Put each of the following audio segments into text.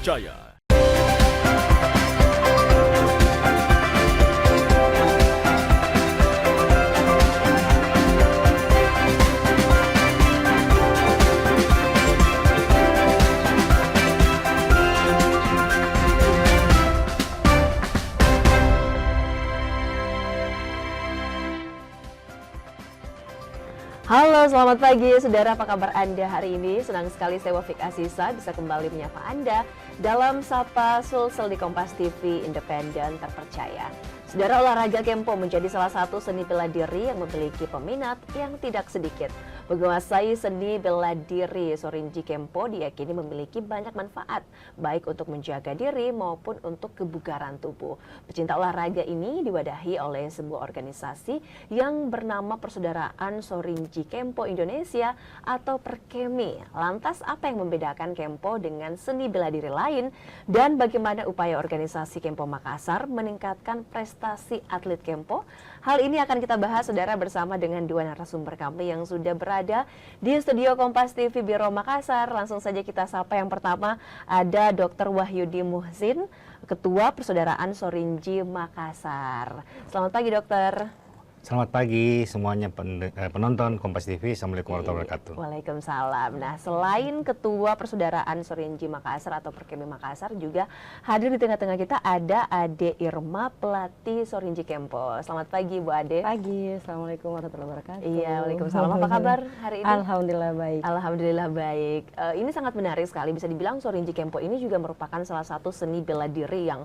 terpercaya. Halo, selamat pagi saudara, apa kabar Anda hari ini? Senang sekali saya Wafik Asisa bisa kembali menyapa Anda dalam Sapa Sulsel di Kompas TV Independen Terpercaya. Saudara, olahraga Kempo menjadi salah satu seni bela diri yang memiliki peminat yang tidak sedikit. Menguasai seni bela diri Sorinji Kempo diyakini memiliki banyak manfaat, baik untuk menjaga diri maupun untuk kebugaran tubuh. Pecinta olahraga ini diwadahi oleh sebuah organisasi yang bernama Persaudaraan Sorinji Kempo Indonesia atau Perkemi. Lantas apa yang membedakan Kempo dengan seni bela diri lain dan bagaimana upaya organisasi Kempo Makassar meningkatkan prestasi atlet Kempo? Hal ini akan kita bahas saudara bersama dengan dua narasumber kami yang sudah berada di studio Kompas TV Biro Makassar. Langsung saja kita sapa. Yang pertama ada Dr. Wahyudi Muhsin, Ketua Persaudaraan Sorinji Makassar. Selamat pagi dokter. Selamat pagi semuanya penonton Kompas TV. Assalamualaikum warahmatullahi wabarakatuh. Waalaikumsalam. Nah, selain Ketua Persaudaraan Sorinji Makassar atau Perkemi Makassar, juga hadir di tengah-tengah kita ada Ade Irma, pelatih Sorinji Kempo. Selamat pagi Bu Ade. Pagi, Assalamualaikum warahmatullahi wabarakatuh. Iya, waalaikumsalam. Apa kabar hari ini? Alhamdulillah baik. Alhamdulillah baik. Ini sangat menarik sekali. Bisa dibilang Sorinji Kempo ini juga merupakan salah satu seni bela diri yang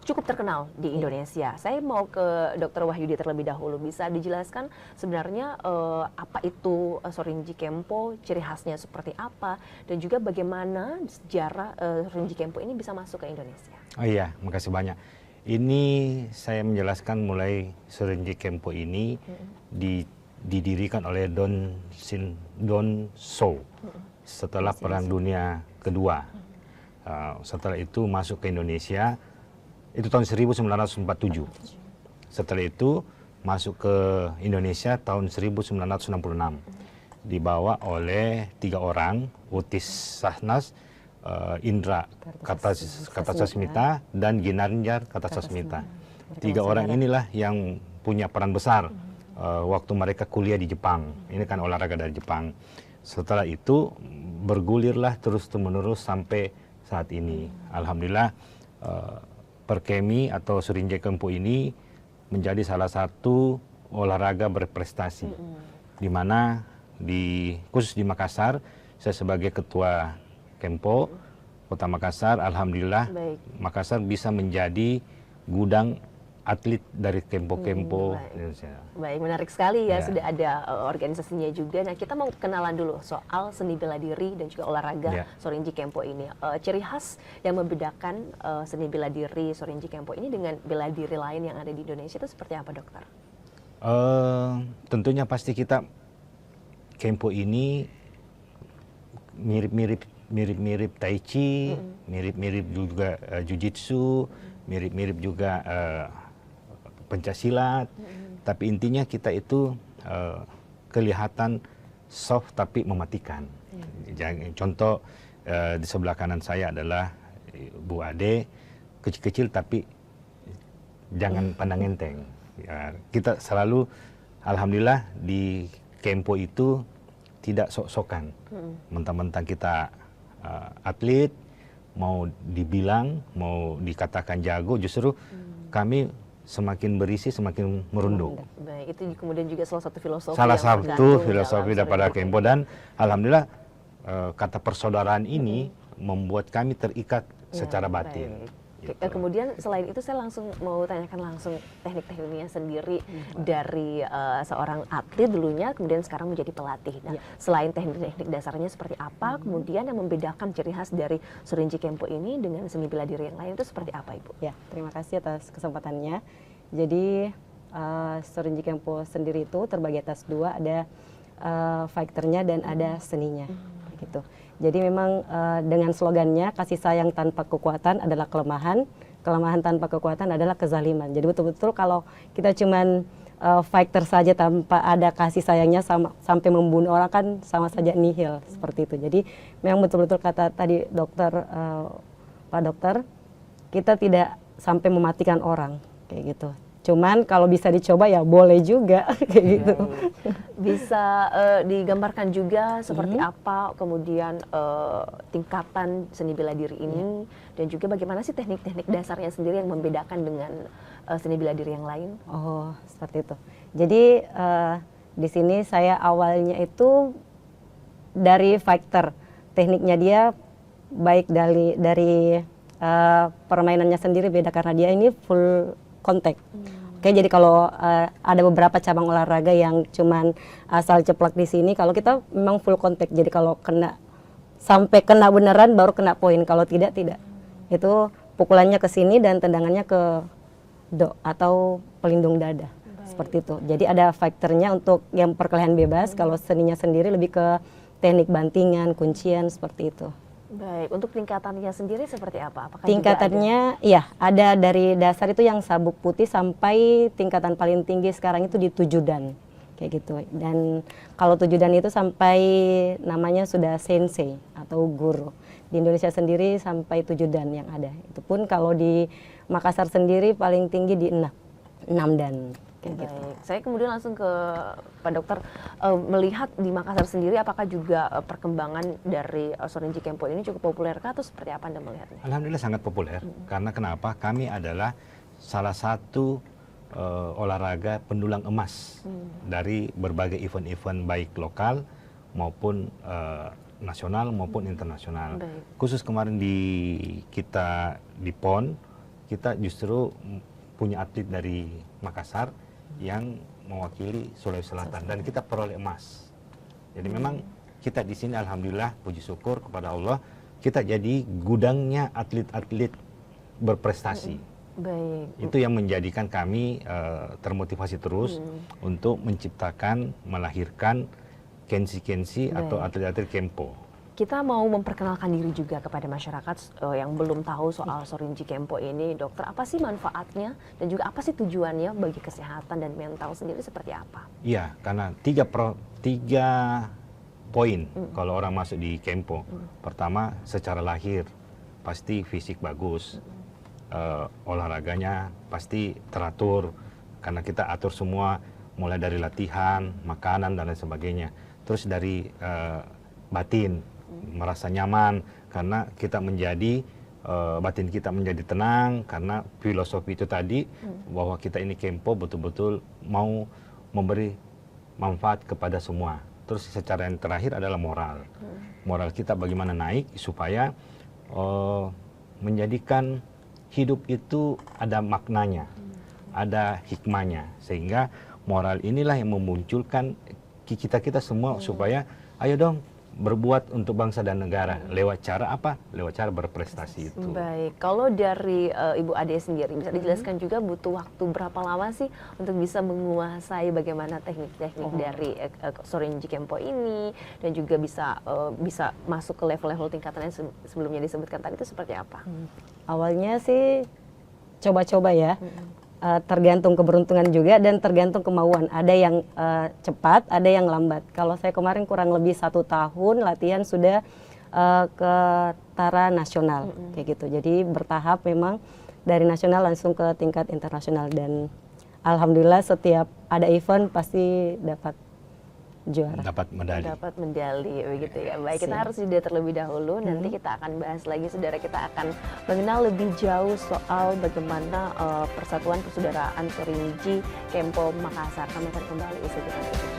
cukup terkenal di Indonesia. Saya mau ke Dr. Wahyudi terlebih dahulu. Bisa dijelaskan sebenarnya apa itu Sorinji Kempo, ciri khasnya seperti apa, dan juga bagaimana sejarah Sorinji Kempo ini bisa masuk ke Indonesia? Oh iya, makasih banyak. Ini saya menjelaskan mulai Sorinji Kempo ini didirikan oleh Don So setelah Perang Dunia Kedua. Setelah itu masuk ke Indonesia, itu tahun 1947. Setelah itu masuk ke Indonesia tahun 1966, dibawa oleh 3 orang, Utis Sahnas, Indra Kartasasmita, dan Ginanjar Kartasasmita. 3 orang inilah yang punya peran besar waktu mereka kuliah di Jepang. Ini kan olahraga dari Jepang. Setelah itu bergulirlah terus-menerus sampai saat ini. Alhamdulillah Perkemi atau Sorinji Kempo ini menjadi salah satu olahraga berprestasi, di mana khusus di Makassar, saya sebagai ketua Kempo Kota Makassar, alhamdulillah Makassar bisa menjadi gudang atlet dari Kempo-Kempo Indonesia. Baik, menarik sekali ya, sudah ada organisasinya juga. Nah, kita mau kenalan dulu soal seni bela diri dan juga olahraga Sorinji Kempo ini. Ciri khas yang membedakan seni bela diri Sorinji Kempo ini dengan bela diri lain yang ada di Indonesia itu seperti apa, dokter? Tentunya pasti kita Kempo ini mirip Tai Chi, mirip juga Jiu-Jitsu, mirip juga pencaksilat, tapi intinya kita itu kelihatan soft tapi mematikan. Contoh di sebelah kanan saya adalah Bu Ade, kecil-kecil tapi jangan pandang enteng. Ya, kita selalu alhamdulillah di Kempo itu tidak sok-sokan. Mentang-mentang kita atlet, mau dibilang, mau dikatakan jago, justru kami semakin berisi, semakin merunduk. Baik, itu kemudian juga salah satu filosofi. Salah satu filosofi daripada Kempo, dan alhamdulillah kata persaudaraan ini membuat kami terikat secara batin. Gitu. Kemudian selain itu saya langsung mau tanyakan langsung teknik-tekniknya sendiri dari seorang atlet dulunya, kemudian sekarang menjadi pelatih. Nah, selain teknik-teknik dasarnya seperti apa, kemudian yang membedakan ciri khas dari Sorinji Kempo ini dengan seni bela diri yang lain itu seperti apa, Ibu? Ya, terima kasih atas kesempatannya. Jadi Sorinji Kempo sendiri itu terbagi atas 2, ada fighternya dan ada seninya, gitu. Jadi memang dengan slogannya kasih sayang tanpa kekuatan adalah kelemahan, kelemahan tanpa kekuatan adalah kezaliman. Jadi betul-betul kalau kita cuman fighter saja tanpa ada kasih sayangnya sampai membunuh orang kan sama saja nihil seperti itu. Jadi memang betul-betul kata tadi dokter Pak Dokter, kita tidak sampai mematikan orang kayak gitu. Cuman kalau bisa dicoba ya boleh juga kayak gitu. Bisa digambarkan juga seperti apa kemudian tingkatan seni bela diri ini dan juga bagaimana sih teknik-teknik dasarnya sendiri yang membedakan dengan seni bela diri yang lain? Oh, seperti itu. Jadi di sini saya awalnya itu dari fighter. Tekniknya dia baik dari permainannya sendiri beda karena dia ini full kontak. Oke, jadi kalau ada beberapa cabang olahraga yang cuman asal ceplak di sini, kalau kita memang full kontak. Jadi kalau sampai kena beneran baru kena poin. Kalau tidak. Itu pukulannya ke sini dan tendangannya ke atau pelindung dada. Seperti itu. Jadi ada fighternya untuk yang perkelahian bebas. Kalau seninya sendiri lebih ke teknik bantingan, kuncian seperti itu. Baik, untuk tingkatannya sendiri seperti apa? Apakah tingkatannya ya ada dari dasar itu yang sabuk putih sampai tingkatan paling tinggi sekarang itu di 7 dan kayak gitu. Dan kalau 7 dan itu sampai namanya sudah sensei atau guru. Di Indonesia sendiri sampai 7 dan yang ada. Itu pun kalau di Makassar sendiri paling tinggi di 6 dan. Baik, gitu. Saya kemudian langsung ke Pak Dokter, melihat di Makassar sendiri apakah juga perkembangan dari Sorinji Kempo ini cukup populer atau seperti apa Anda melihatnya? Alhamdulillah sangat populer, karena kenapa? Kami adalah salah satu olahraga pendulang emas dari berbagai event-event baik lokal maupun nasional maupun internasional. Baik. Khusus kemarin kita di PON, kita justru punya atlet dari Makassar yang mewakili Sulawesi Selatan dan kita peroleh emas. Jadi memang kita di sini alhamdulillah puji syukur kepada Allah kita jadi gudangnya atlet-atlet berprestasi. Baik. Itu yang menjadikan kami termotivasi terus untuk menciptakan, melahirkan kensi-kensi atau atlet-atlet Kempo. Kita mau memperkenalkan diri juga kepada masyarakat yang belum tahu soal Sorinji Kempo ini, Dokter. Apa sih manfaatnya dan juga apa sih tujuannya bagi kesehatan dan mental sendiri seperti apa? Iya, karena tiga poin kalau orang masuk di Kempo. Pertama, secara lahir pasti fisik bagus, olahraganya pasti teratur karena kita atur semua mulai dari latihan, makanan dan lain sebagainya. Terus dari batin. Merasa nyaman karena kita batin kita menjadi tenang karena filosofi itu tadi bahwa kita ini Kempo betul-betul mau memberi manfaat kepada semua. Terus secara yang terakhir adalah moral. Moral kita bagaimana naik supaya menjadikan hidup itu ada maknanya, ada hikmahnya, sehingga moral inilah yang memunculkan kita semua supaya ayo dong berbuat untuk bangsa dan negara. Lewat cara apa? Lewat cara berprestasi itu. Baik, kalau dari Ibu Ade sendiri bisa dijelaskan juga butuh waktu berapa lama sih untuk bisa menguasai bagaimana teknik-teknik dari Sorinji Kempo ini dan juga bisa masuk ke level-level tingkatan yang sebelumnya disebutkan tadi itu seperti apa? Awalnya sih coba-coba ya. Tergantung keberuntungan juga dan tergantung kemauan. Ada yang cepat, ada yang lambat. Kalau saya kemarin kurang lebih 1 tahun latihan sudah ke tara nasional kayak gitu. Jadi bertahap memang dari nasional langsung ke tingkat internasional dan alhamdulillah setiap ada event pasti dapat juara. Dapat medali. Dapat medali begitu ya. Baik, kita harus jeda terlebih dahulu. Nanti kita akan bahas lagi, saudara. Kita akan mengenal lebih jauh soal bagaimana persatuan persaudaraan Sorinji Kempo Makassar. Kami akan kembali usai kita berbicara.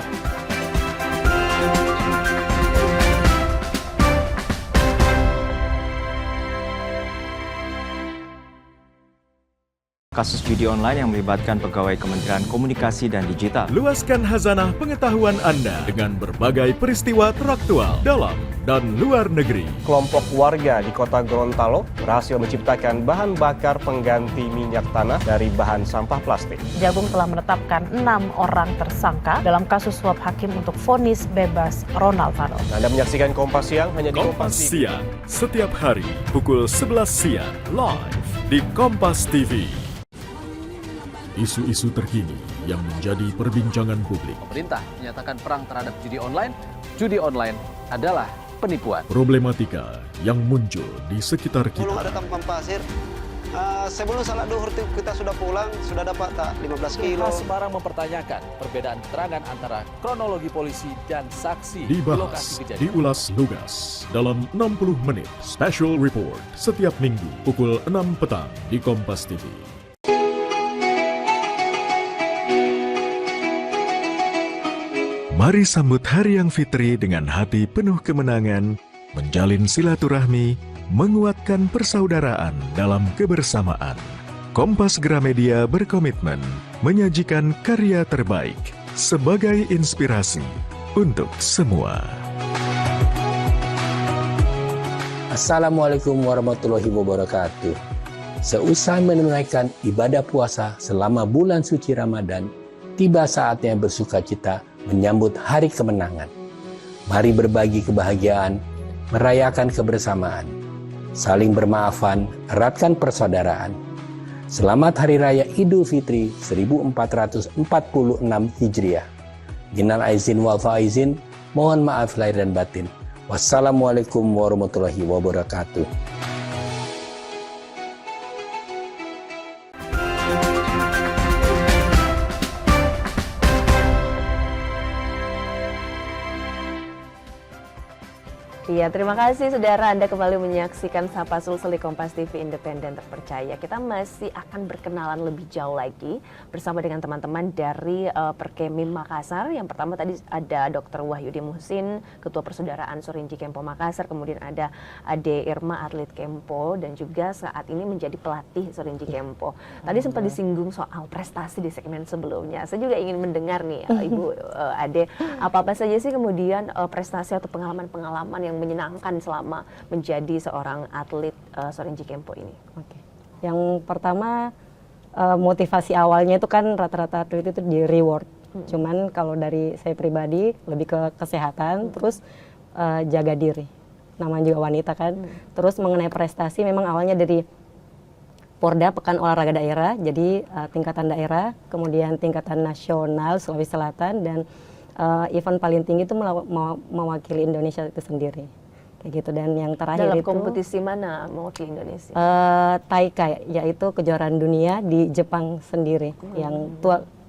Kasus judi online yang melibatkan pegawai Kementerian Komunikasi dan Digital. Luaskan khazanah pengetahuan Anda dengan berbagai peristiwa teraktual dalam dan luar negeri. Kelompok warga di kota Gorontalo berhasil menciptakan bahan bakar pengganti minyak tanah dari bahan sampah plastik. Jagung telah menetapkan 6 orang tersangka dalam kasus suap hakim untuk vonis bebas Ronald Fano. Anda menyaksikan Kompas Siang hanya di Kompas Siang, setiap hari pukul 11 siang, live di Kompas TV. Isu-isu terkini yang menjadi perbincangan publik. Pemerintah menyatakan perang terhadap judi online adalah penipuan. Problematika yang muncul di sekitar Belum ada kita. tampan pasir. Sebelum salat duhur kita sudah pulang, sudah dapat tak 15 kilo. Polres Semarang mempertanyakan perbedaan keterangan antara kronologi polisi dan saksi di lokasi Dibahas, kejadian. diulas lugas dalam 60 menit Special Report setiap minggu pukul 6 petang di Kompas TV. Mari sambut Hari Yang Fitri dengan hati penuh kemenangan, menjalin silaturahmi, menguatkan persaudaraan dalam kebersamaan. Kompas Gramedia berkomitmen menyajikan karya terbaik sebagai inspirasi untuk semua. Assalamualaikum warahmatullahi wabarakatuh. Seusai menunaikan ibadah puasa selama bulan suci Ramadan, tiba saatnya bersukacita menyambut hari kemenangan. Mari berbagi kebahagiaan, merayakan kebersamaan, saling bermaafan, eratkan persaudaraan. Selamat Hari Raya Idul Fitri 1446 Hijriah. Minal aizin wal faizin, mohon maaf lahir dan batin. Wassalamualaikum warahmatullahi wabarakatuh. Iya, terima kasih saudara Anda kembali menyaksikan Sapa Sulsel di Kompas TV Independen Terpercaya. Kita masih akan berkenalan lebih jauh lagi bersama dengan teman-teman dari Perkemim Makassar. Yang pertama tadi ada Dr. Wahyudi Muhsin, Ketua Persaudaraan Sorinji Kempo Makassar. Kemudian ada Ade Irma, atlet Kempo, dan juga saat ini menjadi pelatih Sorinji Kempo. Tadi sempat disinggung soal prestasi di segmen sebelumnya. Saya juga ingin mendengar nih Ibu Ade, apa-apa saja sih kemudian prestasi atau pengalaman-pengalaman yang menyenangkan selama menjadi seorang atlet Sorinji Kempo ini? Oke. Yang pertama, motivasi awalnya itu kan rata-rata atlet itu di reward. Cuman kalau dari saya pribadi lebih ke kesehatan, terus jaga diri. Namanya juga wanita kan. Terus mengenai prestasi memang awalnya dari Porda Pekan Olahraga Daerah, jadi tingkatan daerah, kemudian tingkatan nasional Sulawesi Selatan, dan event paling tinggi itu mewakili Indonesia itu sendiri, kayak gitu. Dan yang terakhir dalam itu kompetisi mana mewakili Indonesia? Taika, yaitu kejuaraan dunia di Jepang sendiri. Yang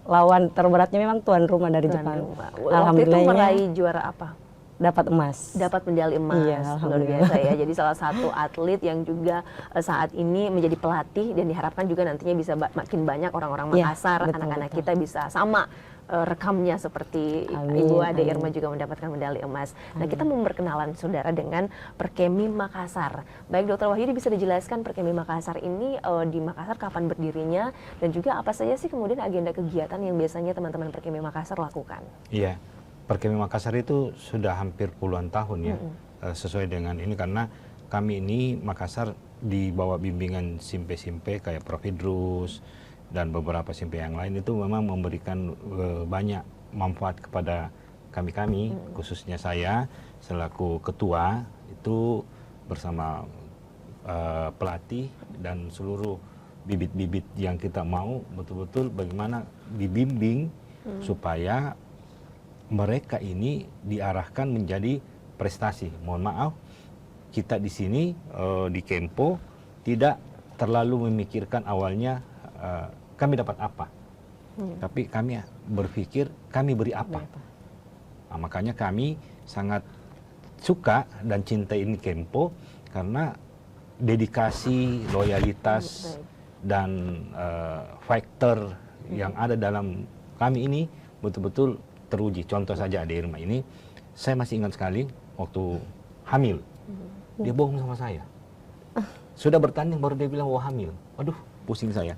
lawan terberatnya memang tuan rumah dari Jepang. Waktu itu meraih juara apa? Dapat emas. Dapat medali emas. Iya, luar biasa ya. Jadi salah satu atlet yang juga saat ini menjadi pelatih, dan diharapkan juga nantinya bisa makin banyak orang-orang Makassar, anak-anak kita bisa sama rekamnya seperti Ibu Ade Irma juga mendapatkan medali emas. Nah, kita mau berkenalan saudara dengan Perkemim Makassar. Baik, Dr. Wahyudi, bisa dijelaskan Perkemim Makassar ini di Makassar kapan berdirinya, dan juga apa saja sih kemudian agenda kegiatan yang biasanya teman-teman Perkemim Makassar lakukan? Iya, Perkemim Makassar itu sudah hampir puluhan tahun ya, sesuai dengan ini, karena kami ini Makassar di bawah bimbingan Simpe-Simpe kayak Prof. Idrus dan beberapa Simpe yang lain, itu memang memberikan banyak manfaat kepada kami-kami, khususnya saya selaku ketua itu bersama pelatih dan seluruh bibit-bibit yang kita mau betul-betul bagaimana dibimbing supaya mereka ini diarahkan menjadi prestasi. Mohon maaf, kita di sini di Kempo tidak terlalu memikirkan awalnya kami dapat apa, tapi kami berpikir kami beri apa. Nah, makanya kami sangat suka dan cinta ini Kempo karena dedikasi, loyalitas, dan faktor yang ada dalam kami ini betul-betul teruji. Contoh saja Ade Irma ini, saya masih ingat sekali waktu hamil, dia bohong sama saya. Sudah bertanding baru dia bilang hamil. Waduh, pusing saya.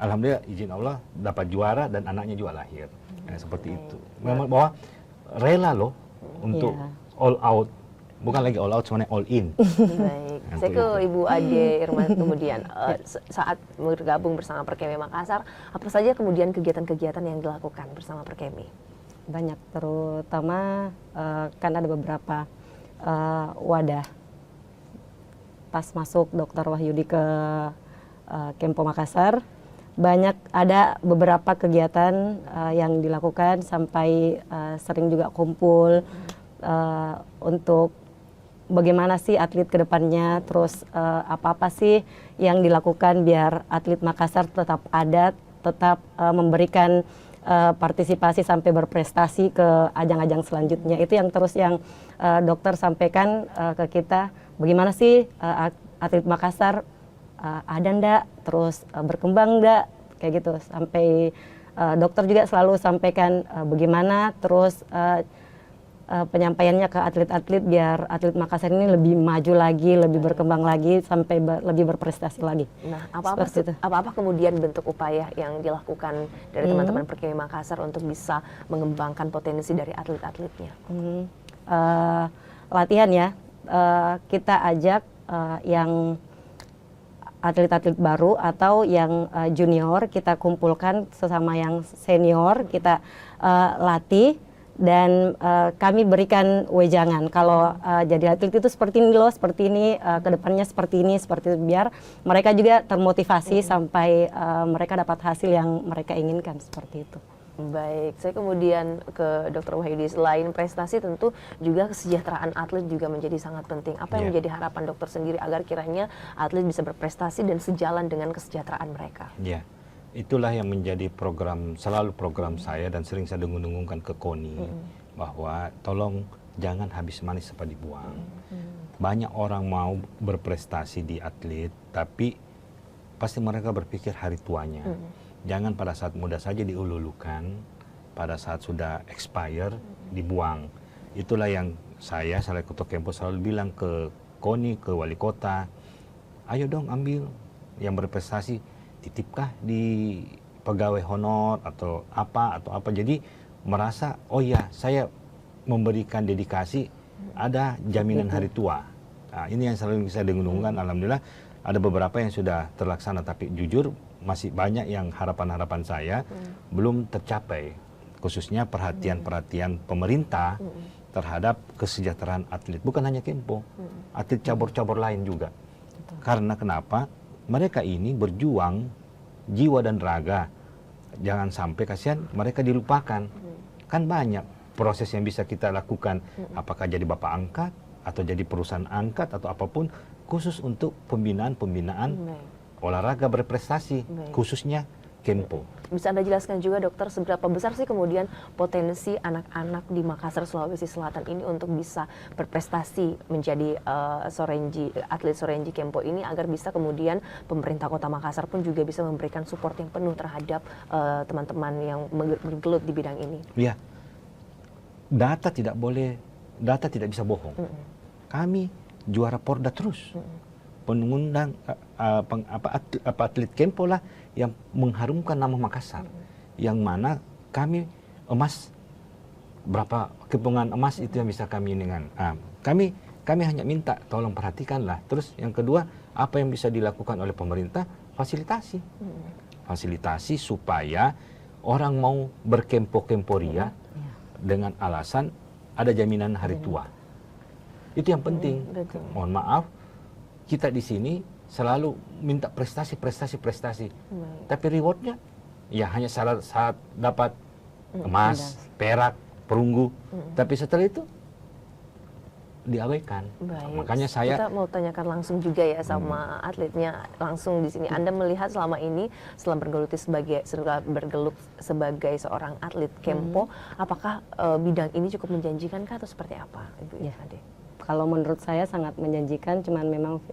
Alhamdulillah izin Allah dapat juara dan anaknya juga lahir. Seperti itu. Memang bahwa rela loh untuk all out. Bukan lagi all out, sebenarnya all in. Baik, saya ke Ibu Ade Irma kemudian. Saat bergabung bersama Perkemim Makassar, apa saja kemudian kegiatan-kegiatan yang dilakukan bersama Perkemim? Banyak, terutama kan ada beberapa wadah. Pas masuk Dr. Wahyudi ke Kempo Makassar, ada beberapa kegiatan yang dilakukan, sampai sering juga kumpul untuk bagaimana sih atlet ke depannya, terus apa-apa sih yang dilakukan biar atlet Makassar tetap ada, tetap memberikan partisipasi sampai berprestasi ke ajang-ajang selanjutnya. Itu yang terus yang dokter sampaikan ke kita, bagaimana sih atlet Makassar ada ndak, terus berkembang ndak, kayak gitu. Sampai dokter juga selalu sampaikan bagaimana terus penyampaiannya ke atlet-atlet biar atlet Makassar ini lebih maju lagi, lebih berkembang lagi, sampai lebih berprestasi lagi. Nah, apa-apa kemudian bentuk upaya yang dilakukan dari teman-teman Perkemi Makassar untuk bisa mengembangkan potensi dari atlet-atletnya? Latihan ya, kita ajak yang atlet-atlet baru atau yang junior, kita kumpulkan sesama yang senior, kita latih. Dan kami berikan wejangan kalau jadi atlet itu seperti ini loh, seperti ini, kedepannya seperti ini, seperti itu, biar mereka juga termotivasi sampai mereka dapat hasil yang mereka inginkan, seperti itu. Baik, saya kemudian ke Dr. Wahyudi. Selain prestasi tentu juga kesejahteraan atlet juga menjadi sangat penting. Apa yang menjadi harapan dokter sendiri agar kiranya atlet bisa berprestasi dan sejalan dengan kesejahteraan mereka? Ya. Itulah yang menjadi selalu program saya dan sering saya dengung-dengungkan ke KONI, bahwa tolong jangan habis manis sempat dibuang. Banyak orang mau berprestasi di atlet, tapi pasti mereka berpikir hari tuanya. Jangan pada saat muda saja diululukan, pada saat sudah expire dibuang. Itulah yang saya Ketua Kempo selalu bilang ke KONI, ke wali kota, ayo dong ambil yang berprestasi, titipkah di pegawai honor atau apa. Jadi merasa, oh ya saya memberikan dedikasi, ada jaminan hari tua. Nah, ini yang selalu saya dengung-dengungkan. Alhamdulillah ada beberapa yang sudah terlaksana, tapi jujur masih banyak yang harapan-harapan saya belum tercapai, khususnya perhatian pemerintah terhadap kesejahteraan atlet, bukan hanya Kempo, atlet cabur-cabur lain juga. Karena kenapa? Mereka ini berjuang jiwa dan raga, jangan sampai kasihan mereka dilupakan. Kan banyak proses yang bisa kita lakukan, apakah jadi bapak angkat atau jadi perusahaan angkat atau apapun, khusus untuk pembinaan olahraga berprestasi, khususnya Kempo. Bisa Anda jelaskan juga dokter, seberapa besar sih kemudian potensi anak-anak di Makassar, Sulawesi Selatan ini untuk bisa berprestasi menjadi atlet Sorenji Kempo ini, agar bisa kemudian pemerintah Kota Makassar pun juga bisa memberikan support yang penuh terhadap teman-teman yang bergelut di bidang ini? Ya, data tidak bisa bohong. Kami juara Porda terus. Pengundang atlet Kempo lah yang mengharumkan nama Makassar, yang mana kami emas, berapa kepungan emas itu yang bisa kami dengan kami hanya minta tolong perhatikanlah. Terus yang kedua, apa yang bisa dilakukan oleh pemerintah, fasilitasi supaya orang mau berkempo-kemporia dengan alasan ada jaminan hari tua. Itu yang penting. Mohon maaf, kita di sini selalu minta prestasi. Tapi rewardnya ya hanya saat dapat emas, perak, perunggu. Tapi setelah itu diabaikan. Makanya kita mau tanyakan langsung juga ya sama atletnya langsung di sini. Anda melihat selama ini setelah bergelut sebagai seorang atlet Kempo, apakah bidang ini cukup menjanjikan atau seperti apa, Ibu Ade? Kalau menurut saya sangat menjanjikan, cuman memang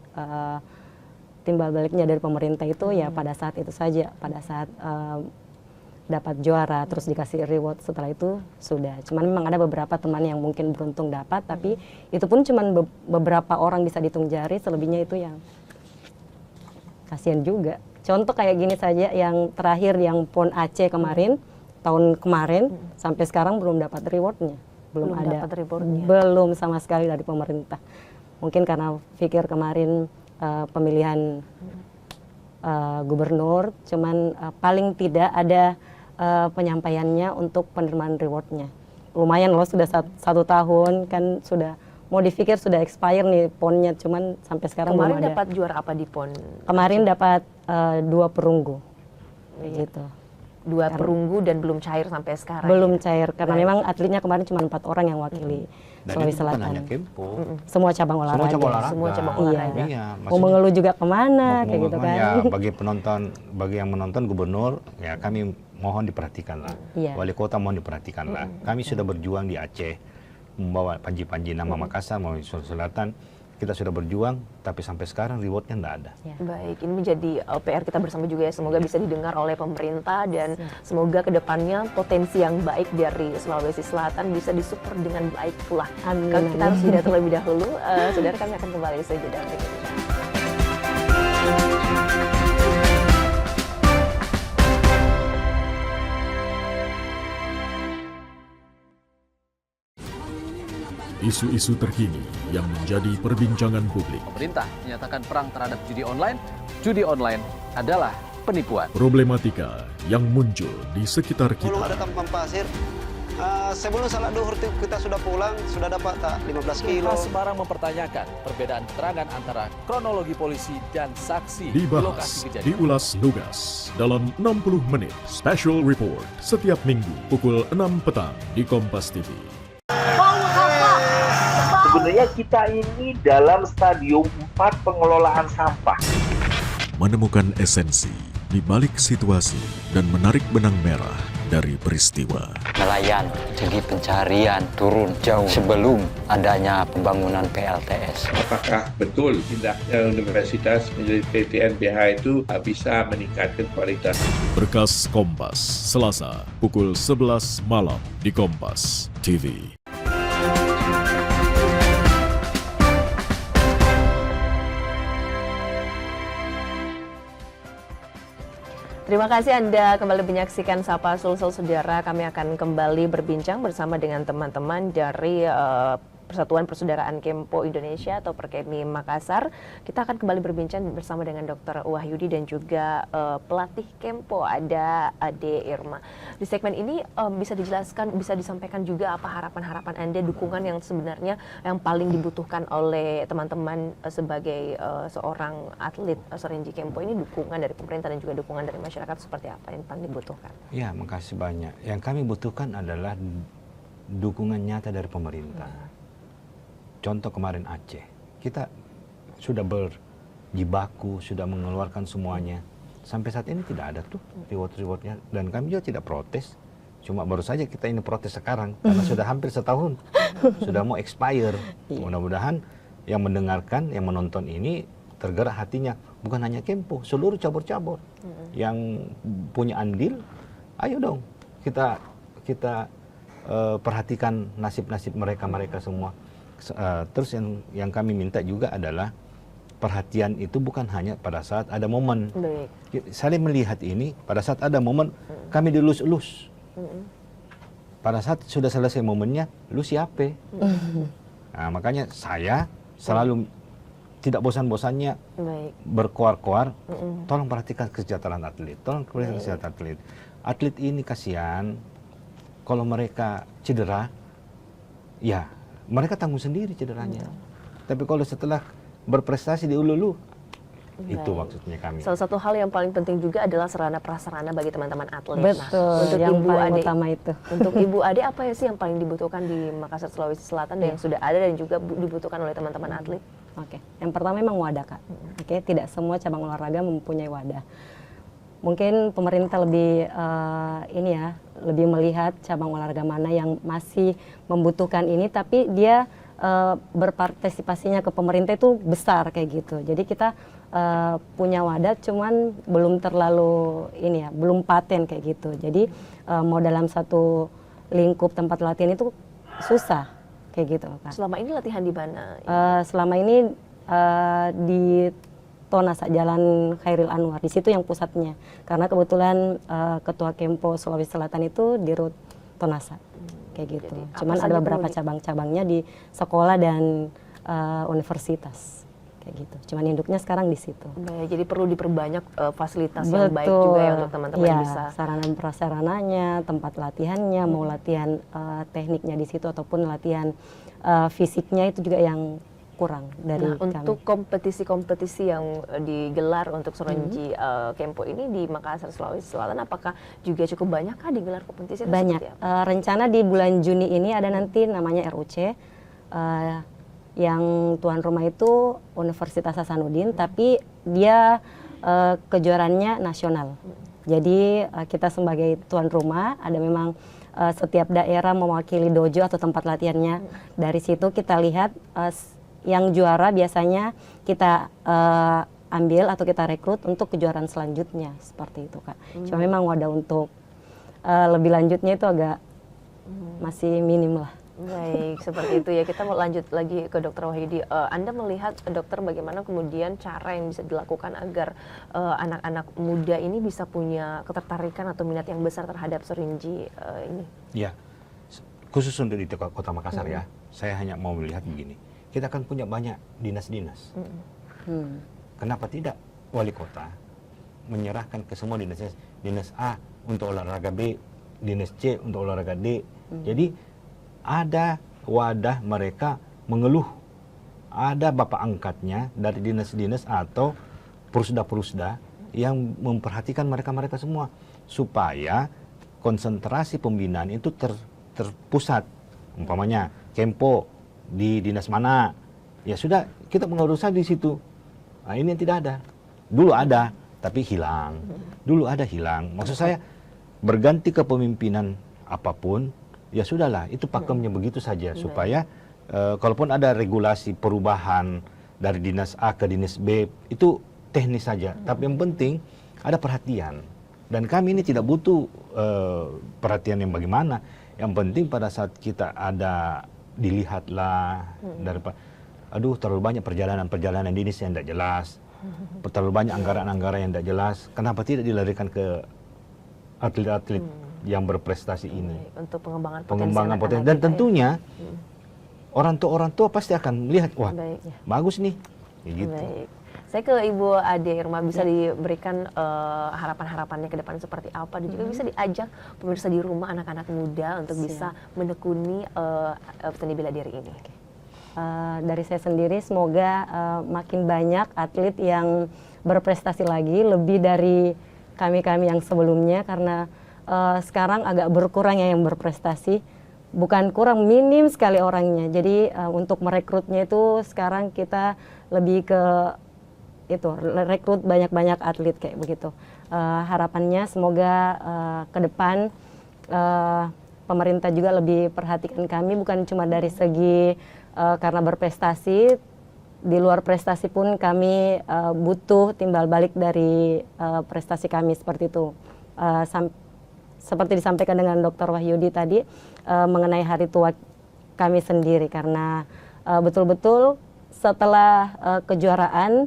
timbal baliknya dari pemerintah itu ya pada saat itu saja, pada saat dapat juara terus dikasih reward, setelah itu sudah. Cuman memang ada beberapa teman yang mungkin beruntung dapat, tapi itu pun cuman beberapa orang bisa dihitung jari, selebihnya itu yang kasihan juga. Contoh kayak gini saja, yang terakhir yang PON Aceh kemarin, tahun kemarin sampai sekarang belum dapat rewardnya. Belum ada, belum sama sekali dari pemerintah. Mungkin karena pikir kemarin pemilihan gubernur, cuman paling tidak ada penyampaiannya untuk penerimaan rewardnya. Lumayan loh, sudah satu tahun kan, sudah mau dipikir sudah expire nih PON-nya, cuman sampai sekarang belum ada. Kemarin dapat juara apa di PON? Kemarin dapat 2 perunggu, gitu. 2 perunggu dan belum cair sampai sekarang. Belum cair, karena memang atletnya kemarin cuma 4 orang yang wakili. Dan Sulawesi itu bukan Selatan. hanya Kempo. Semua cabang olahraga. Semua cabang olahraga. Semua cabang Iya. olahraga. Iya, Mau maksudnya mengeluh juga kemana mau kayak gitu kan. ya, bagi penonton, bagi yang menonton gubernur, ya kami mohon diperhatikan lah. Iya. Wali kota mohon diperhatikan lah. Kami sudah berjuang di Aceh, membawa panji-panji nama Makassar, mau Sulawesi Selatan. Kita sudah berjuang, tapi sampai sekarang rewardnya nggak ada. Baik, ini menjadi PR kita bersama juga ya. Semoga bisa didengar oleh pemerintah dan semoga kedepannya potensi yang baik dari Sulawesi Selatan bisa disupport dengan baik pula. Amin. Kita harus jeda terlebih dahulu. Saudara, kami akan kembali saja dalam berikutnya. Isu-isu terkini yang menjadi perbincangan publik. Pemerintah menyatakan perang terhadap judi online. Judi online adalah penipuan. Problematika yang muncul di sekitar Belum kita. ada tampan pasir. Sebelum salat duhur kita sudah pulang, sudah dapat tak 15 kilo. Polres Semarang mempertanyakan perbedaan keterangan antara kronologi polisi dan saksi di lokasi Dibahas, kejadian. diulas lugas dalam 60 menit Special Report setiap minggu pukul 6 petang di Kompas TV. Sebenarnya kita ini dalam stadium 4 pengelolaan sampah. Menemukan esensi di balik situasi dan menarik benang merah dari peristiwa. Nelayan segi pencarian turun jauh sebelum adanya pembangunan PLTS. Apakah betul tindakan universitas menjadi PTNBH itu bisa meningkatkan kualitas? Berkas Kompas, Selasa, pukul 11 malam di Kompas TV. Terima kasih Anda kembali menyaksikan Sapa Sulsel, saudara. Kami akan kembali berbincang bersama dengan teman-teman dari Persatuan Persaudaraan Kempo Indonesia atau Perkemi Makassar. Kita akan kembali berbincang bersama dengan Dr. Wahyudi dan juga pelatih Kempo, ada Ade Irma. Di segmen ini bisa dijelaskan, bisa disampaikan juga apa harapan-harapan Anda, dukungan yang sebenarnya yang paling dibutuhkan oleh teman-teman sebagai seorang atlet Sorenji Kempo ini, dukungan dari pemerintah dan juga dukungan dari masyarakat seperti apa yang paling dibutuhkan? Ya, makasih banyak. Yang kami butuhkan adalah dukungan nyata dari pemerintah. Contoh kemarin Aceh, kita sudah berjibaku, sudah mengeluarkan semuanya. Sampai saat ini tidak ada tuh reward-rewardnya. Dan kami juga tidak protes. Cuma baru saja kita ini protes sekarang, karena sudah hampir setahun. Sudah mau expire. Mudah-mudahan yang mendengarkan, yang menonton ini tergerak hatinya. Bukan hanya Kempo, seluruh cabur-cabur. Yang punya andil, ayo dong kita perhatikan nasib-nasib mereka semua. Terus yang kami minta juga adalah perhatian itu bukan hanya pada saat ada momen. Saya melihat ini pada saat ada momen kami dilus-elus. Pada saat sudah selesai momennya, lu siapa? Nah, makanya saya selalu tidak bosan-bosannya berkoar-koar. Tolong perhatikan kesejahteraan atlet. Tolong perhatikan kesejahteraan atlet. Atlet ini kasihan kalau mereka cedera, ya mereka tanggung sendiri cederanya. Tapi kalau setelah berprestasi diululu, itu maksudnya kami. Salah satu hal yang paling penting juga adalah sarana prasarana bagi teman-teman atlet. Betul, untuk yang Ibu paling Ade, utama itu. Untuk Ibu Ade, apa ya sih yang paling dibutuhkan di Makassar, Sulawesi Selatan dan yang sudah ada dan juga dibutuhkan oleh teman-teman atlet? Oke, yang pertama memang wadah, Kak. Oke, tidak semua cabang olahraga mempunyai wadah. Mungkin pemerintah lebih lebih melihat cabang olahraga mana yang masih membutuhkan ini, tapi dia berpartisipasinya ke pemerintah itu besar kayak gitu. Jadi kita punya wadah, cuman belum terlalu belum paten kayak gitu. Jadi mau dalam satu lingkup tempat latihan itu susah kayak gitu, Kak. Selama ini latihan di mana? Selama ini di Tonasa, Jalan Khairil Anwar, di situ yang pusatnya. Karena kebetulan Ketua Kempo Sulawesi Selatan itu di Rut Tonasa, kayak gitu. Jadi, cuman ada beberapa cabang-cabangnya di sekolah dan universitas, kayak gitu. Cuman induknya sekarang di situ. Baik, jadi perlu diperbanyak fasilitas yang baik juga ya untuk teman-teman bisa. Sarana prasarananya, tempat latihannya, mau latihan tekniknya di situ ataupun latihan fisiknya itu juga yang kurang dari kami. Untuk kompetisi-kompetisi yang digelar untuk Sorenji Kempo ini di Makassar, Sulawesi Selatan, apakah juga cukup banyak digelar kompetisi? Banyak. Rencana di bulan Juni ini ada nanti namanya RUC, yang tuan rumah itu Universitas Hasanuddin, tapi dia kejuaraannya nasional. Jadi kita sebagai tuan rumah ada memang setiap daerah mewakili dojo atau tempat latihannya. Dari situ kita lihat yang juara biasanya kita ambil atau kita rekrut untuk kejuaraan selanjutnya, seperti itu Kak. Cuma memang wadah untuk lebih lanjutnya itu agak masih minim lah. Baik, seperti itu ya. Kita mau lanjut lagi ke Dokter Wahyudi. Anda melihat dokter bagaimana kemudian cara yang bisa dilakukan agar anak-anak muda ini bisa punya ketertarikan atau minat yang besar terhadap serinji ini? Ya, khusus untuk di Kota Makassar ya, saya hanya mau melihat begini. Kita kan punya banyak dinas-dinas. Kenapa tidak wali kota menyerahkan ke semua dinas, dinas A untuk olahraga B, dinas C untuk olahraga D. Jadi ada wadah mereka mengeluh, ada bapak angkatnya dari dinas-dinas atau perusda-perusda yang memperhatikan mereka-mereka semua supaya konsentrasi pembinaan itu terpusat. Umpamanya Kempo di dinas mana, ya sudah kita pengurusan di situ. Nah, ini yang tidak ada. Dulu ada, tapi hilang. Dulu ada, hilang. Maksud saya berganti kepemimpinan apapun, ya sudahlah, itu pakemnya begitu saja supaya kalaupun ada regulasi perubahan dari dinas A ke dinas B itu teknis saja, tapi yang penting ada perhatian. Dan kami ini tidak butuh perhatian yang bagaimana. Yang penting pada saat kita ada dilihatlah daripada aduh terlalu banyak perjalanan dinas yang tidak jelas, terlalu banyak anggaran-anggaran yang tidak jelas. Kenapa tidak dilarikan ke atlet-atlet yang berprestasi ini untuk pengembangan potensi dan tentunya orang tua pasti akan melihat wah bagus nih gitu. Baik. Saya ke Ibu Ade Irma, bisa diberikan harapan-harapannya ke depan seperti apa, dan juga bisa diajak pemirsa di rumah anak-anak muda untuk bisa menekuni seni bela diri ini. Dari saya sendiri semoga makin banyak atlet yang berprestasi lagi lebih dari kami-kami yang sebelumnya, karena sekarang agak berkurang ya yang berprestasi, bukan kurang, minim sekali orangnya. Jadi untuk merekrutnya itu sekarang kita lebih ke itu, rekrut banyak-banyak atlet kayak begitu. Harapannya semoga ke depan pemerintah juga lebih perhatikan kami, bukan cuma dari segi karena berprestasi, di luar prestasi pun kami butuh timbal balik dari prestasi kami, seperti itu. Seperti disampaikan dengan Dr. Wahyudi tadi mengenai hari tua kami sendiri, karena betul-betul setelah kejuaraan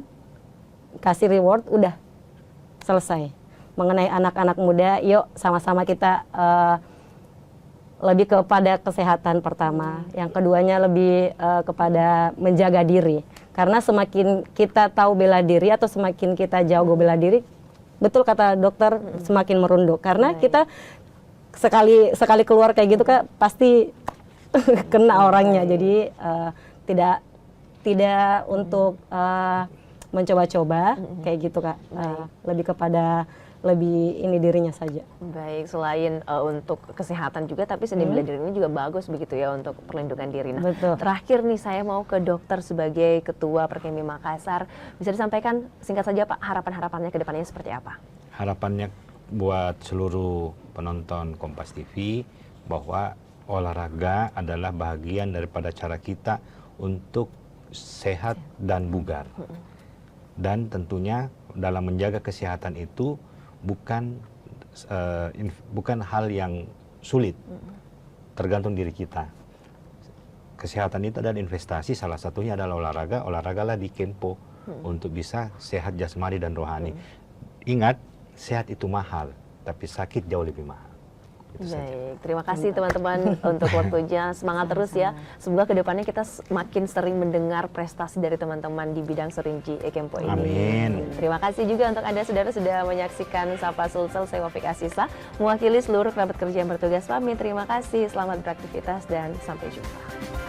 kasih reward udah selesai. Mengenai anak-anak muda, yuk sama-sama kita lebih kepada kesehatan pertama, yang keduanya lebih kepada menjaga diri. Karena semakin kita tahu bela diri atau semakin kita jago bela diri, betul kata dokter, semakin merunduk. Karena kita sekali keluar kayak gitu Kak, pasti kena orangnya. Jadi tidak untuk mencoba-coba kayak gitu Kak, lebih kepada lebih ini dirinya saja. Baik, selain untuk kesehatan juga, tapi seni bela diri ini juga bagus begitu ya untuk perlindungan diri. Nah, betul. Terakhir nih saya mau ke dokter sebagai Ketua Perkemi Makassar, bisa disampaikan singkat saja Pak, harapan-harapannya ke depannya seperti apa? Harapannya buat seluruh penonton Kompas TV bahwa olahraga adalah bagian daripada cara kita untuk sehat dan bugar. Dan tentunya dalam menjaga kesehatan itu bukan hal yang sulit, tergantung diri kita. Kesehatan itu adalah investasi, salah satunya adalah olahraga. Olahragalah di Kempo untuk bisa sehat jasmani dan rohani. Ingat, sehat itu mahal, tapi sakit jauh lebih mahal. Baik, terima kasih teman-teman untuk waktunya. Semangat terus ya. Semoga kedepannya kita makin sering mendengar prestasi dari teman-teman di bidang serinji Kempo ini. Amin. Terima kasih juga untuk Anda saudara sudah menyaksikan Sapa Sulsel. Saya Wafik Asisa, mewakili seluruh kerabat kerja yang bertugas pamit. Terima kasih, selamat beraktivitas dan sampai jumpa.